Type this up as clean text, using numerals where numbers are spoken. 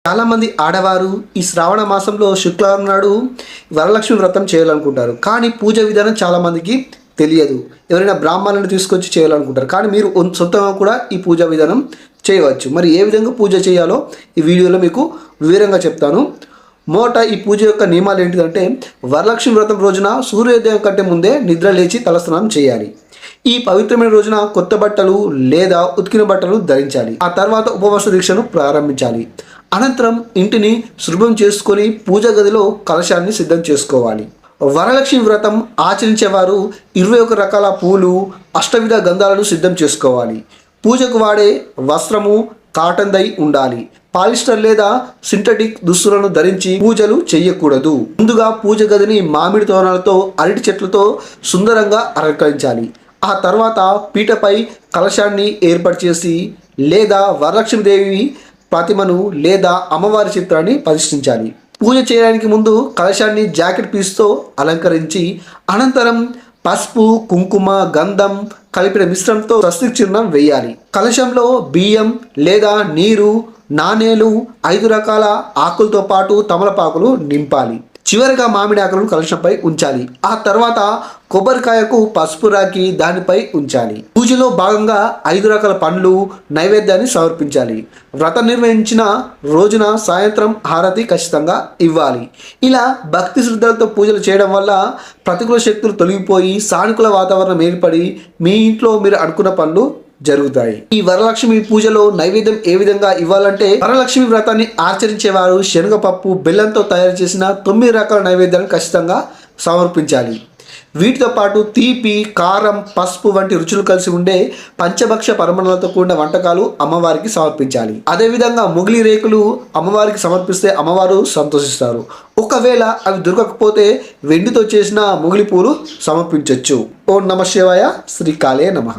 చాలామంది ఆడవారు ఈ శ్రావణ మాసంలో శుక్రవారం నాడు వరలక్ష్మి వ్రతం చేయాలనుకుంటారు. కానీ పూజ విధానం చాలామందికి తెలియదు. ఎవరైనా బ్రాహ్మణులను తీసుకొచ్చి చేయాలనుకుంటారు. కానీ మీరు సొంతంగా కూడా ఈ పూజా విధానం చేయవచ్చు. మరి ఏ విధంగా పూజ చేయాలో ఈ వీడియోలో మీకు వివరంగా చెప్తాను. ఈ పూజ యొక్క నియమాలు ఏంటిదంటే, వరలక్ష్మి వ్రతం రోజున సూర్యోదయం కంటే ముందే నిద్ర లేచి తలస్నానం చేయాలి. ఈ పవిత్రమైన రోజున కొత్త బట్టలు లేదా ఉతికిన బట్టలు ధరించాలి. ఆ తర్వాత ఉపవాస దీక్షను ప్రారంభించాలి. అనంతరం ఇంటిని శుభ్రం చేసుకొని పూజ గదిలో కలశాన్ని సిద్ధం చేసుకోవాలి. వరలక్ష్మి వ్రతం ఆచరించేవారు 21 రకాల పూలు, అష్టవిధ గంధాలను సిద్ధం చేసుకోవాలి. పూజకు వాడే వస్త్రము కాటన్ దై ఉండాలి. పాలిస్టర్ లేదా సింథటిక్ దుస్తులను ధరించి పూజలు చేయకూడదు. ముందుగా పూజ గదిని మామిడి తోరణాలతో, అరటి చెట్లతో సుందరంగా అలంకరించాలి. ఆ తర్వాత పీటపై కలశాన్ని ఏర్పాటు చేసి లేదా వరలక్ష్మీదేవి ప్రతిమను లేదా అమ్మవారి చిత్రాన్ని ప్రతిష్ఠించాలి. పూజ చేయడానికి ముందు కలశాన్ని జాకెట్ పీస్తో అలంకరించి అనంతరం పసుపు, కుంకుమ, గంధం కలిపిన మిశ్రమంతో స్వస్తిక్ చిహ్నం వేయాలి. కలశంలో బియ్యం లేదా నీరు, నాణేలు, 5 రకాల ఆకులతో పాటు తమలపాకులు నింపాలి. చివరిగా మామిడి ఆకులను కలశంపై ఉంచాలి. ఆ తర్వాత కొబ్బరికాయకు పసుపు రాకి దానిపై ఉంచాలి. పూజలో భాగంగా 5 రకాల పండ్లు నైవేద్యాన్ని సమర్పించాలి. వ్రతం నిర్వహించిన రోజున సాయంత్రం హారతి ఖచ్చితంగా ఇవ్వాలి. ఇలా భక్తి శ్రద్ధలతో పూజలు చేయడం వల్ల ప్రతికూల శక్తులు తొలగిపోయి సానుకూల వాతావరణం ఏర్పడి మీ ఇంట్లో మీరు అనుకున్న పనులు జరుగుతాయి. ఈ వరలక్ష్మి పూజలో నైవేద్యం ఏ విధంగా ఇవ్వాలంటే, వరలక్ష్మి వ్రతాన్ని ఆచరించేవారు శనగపప్పు, బెల్లంతో తయారు చేసిన 9 రకాల నైవేద్యాలను ఖచ్చితంగా సమర్పించాలి. వీటితో పాటు తీపి, కారం, పసుపు వంటి రుచులు కలిసి ఉండే పంచభక్ష పరమాణాలతో కూడిన వంటకాలు అమ్మవారికి సమర్పించాలి. అదేవిధంగా మొగిలి రేకులు అమ్మవారికి సమర్పిస్తే అమ్మవారు సంతోషిస్తారు. ఒకవేళ అవి దొరకకపోతే వెండితో చేసిన మొగిలి పూలు సమర్పించవచ్చు. ఓం నమః శివాయ. శ్రీ కాళే నమః.